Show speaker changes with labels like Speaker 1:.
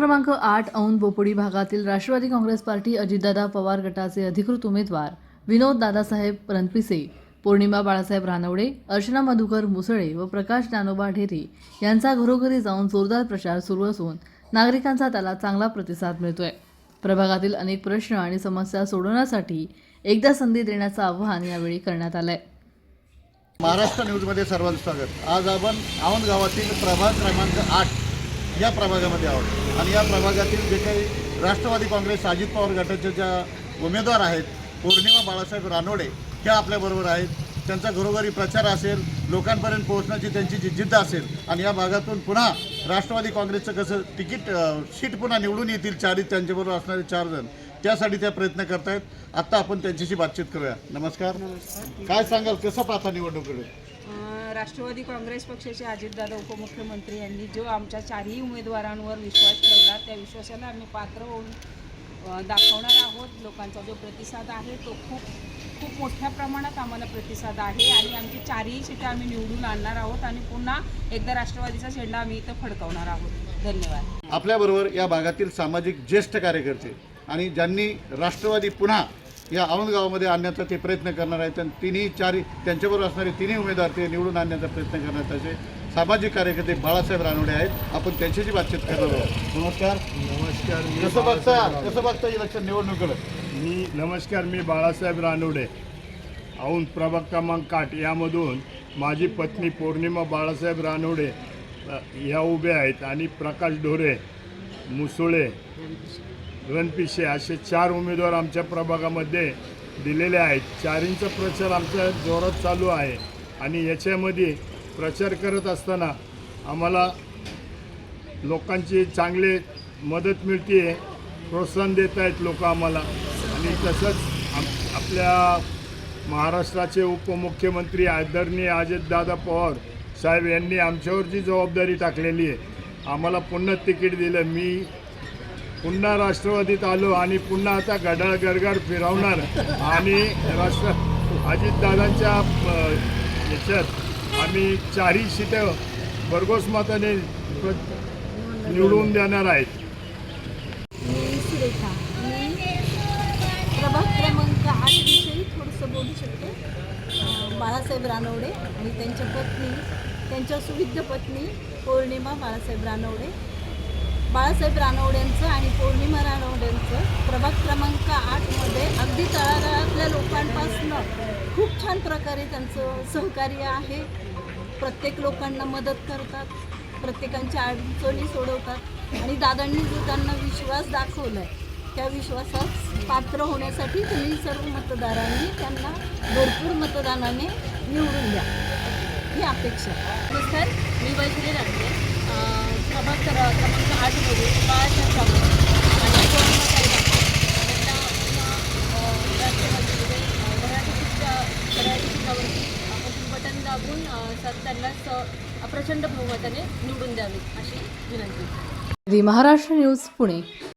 Speaker 1: क्रमांक 8 औंध बोपोडी भागातील राष्ट्रवादी काँग्रेस पार्टी अजितदादा पवार गटाचे अधिकृत उमेदवार विनोद दादासाहेब रणपिसे, पौर्णिमा बाळासाहेब रानवडे, अर्चना मधुकर मुसळे व प्रकाश ज्ञानोबा ढेरे यांचा घरोघरी जाऊन जोरदार प्रचार सुरू असून नागरिकांचा त्याला चांगला प्रतिसाद मिळतोय। प्रभागातील अनेक प्रश्न आणि समस्या सोडवण्यासाठी एकदा संधी देण्याचं आवाहन यावेळी करण्यात आलंय।
Speaker 2: महाराष्ट्र न्यूजमध्ये सर्वांचं स्वागत। आज आपण औंध गावातील प्रभाग क्रमांक 8 या प्रभागामध्ये आहोत आणि या प्रभागातील जे काही राष्ट्रवादी काँग्रेस अजित पवार गटाचे ज्या उमेदवार आहेत पौर्णिमा बाळासाहेब रानवडे ह्या आपल्याबरोबर आहेत। त्यांचा घरोघरी प्रचार असेल, लोकांपर्यंत पोहोचण्याची त्यांची जी जिद्द असेल आणि या भागातून पुन्हा राष्ट्रवादी काँग्रेसचं कसं तिकीट सीट पुन्हा निवडून येतील त्यांच्याबरोबर असणारे 4 जण, त्यासाठी त्या प्रयत्न करतायत। आता आपण त्यांच्याशी बातचीत करूया। नमस्कार, काय सांगाल, कसं पाहता निवडणुकीकडे?
Speaker 3: राष्ट्रवादी काँग्रेस पक्षाचे अजितदादा उपमुख्यमंत्री यांनी जो आमच्या 4ही उमेदवारांवर विश्वास ठेवला त्या विश्वासाला आम्ही पात्र होऊन दाखवणार आहोत। लोकांचा जो प्रतिसाद आहे तो खूप मोठ्या प्रमाणात आम्हाला प्रतिसाद आहे आणि आमची 4ही सीटं आम्ही निवडून आणणार आहोत आणि पुन्हा एकदा राष्ट्रवादीचा झेंडा आम्ही इथं फडकवणार आहोत। धन्यवाद।
Speaker 2: आपल्याबरोबर या भागातील सामाजिक ज्येष्ठ कार्यकर्ते आणि ज्यांनी राष्ट्रवादी पुन्हा या औंध गावामध्ये आणण्याचा ते प्रयत्न करणार आहेत, त्यांच्याबरोबर असणारे 3ही उमेदवार ते निवडून आणण्याचा प्रयत्न करणार त्याचे सामाजिक कार्यकर्ते बाळासाहेब रानवडे आहेत। आपण त्यांच्याशी बातचीत करणार आहोत। नमस्कार। कसं बघता इलेक्शन निवडणुकीकडे?
Speaker 4: नमस्कार, मी बाळासाहेब रानवडे, औंध प्रभाग क्रमांक 8 यामधून माझी पत्नी पौर्णिमा बाळासाहेब रानवडे ह्या उभे आहेत आणि प्रकाश ढोरे, मुसळे, रणपिसे असे 4 उमेदवार आमच्या प्रभागामध्ये दिलेले आहेत। 4हींचा प्रचार आमच्या जोरात चालू आहे आणि याच्यामध्ये प्रचार करत असताना आम्हाला लोकांची चांगली मदत मिळते, प्रोत्साहन देत आहेत लोक आम्हाला। आणि तसंच आपल्या महाराष्ट्राचे उपमुख्यमंत्री आदरणीय अजितदादा पवार साहेब यांनी आमच्यावर जी जबाबदारी टाकलेली आहे, आम्हाला पुन्हा तिकीट दिलं। मी पुन्हा राष्ट्रवादीत आलो आणि पुन्हा आता घड्याळ गरगर फिरवणार आणि अजितदादांच्या याच्यात आम्ही 4ही सीटं भरघोस मताने निवडून देणार आहेत।
Speaker 5: सुरेखा, मी प्रभाग क्रमांक 8 विषयी थोडंसं बोलू शकते। बाळासाहेब रानवडे आणि त्यांच्या पत्नी, त्यांच्या सुविद्य पत्नी पौर्णिमा बाळासाहेब रानवडे, बाळासाहेब रानवड्यांचं आणि पौर्णिमा रानवड्यांचं प्रभाग क्रमांक 8मध्ये अगदी तळागाळातल्या लोकांपासून खूप छान प्रकारे त्यांचं सहकार्य आहे। प्रत्येक लोकांना मदत करतात, प्रत्येकांच्या अडचणी सोडवतात आणि दादांनी जो त्यांना विश्वास दाखवला आहे त्या विश्वासात पात्र होण्यासाठी तुम्ही सर्व मतदारांनी त्यांना भरपूर मतदानाने निवडून द्या ही अपेक्षा।
Speaker 6: नमस्कार, मी वैशाली रानडे, प्रभाग क्रमांक 8मध्ये बाळासाहेब रानवडे आणि राष्ट्रवादीमध्ये मराठी सीटावरती आपण बटन दाबून त्यांना प्रचंड बहुमताने निवडून द्यावे अशी विनंती।
Speaker 1: महाराष्ट्र न्यूज पुणे।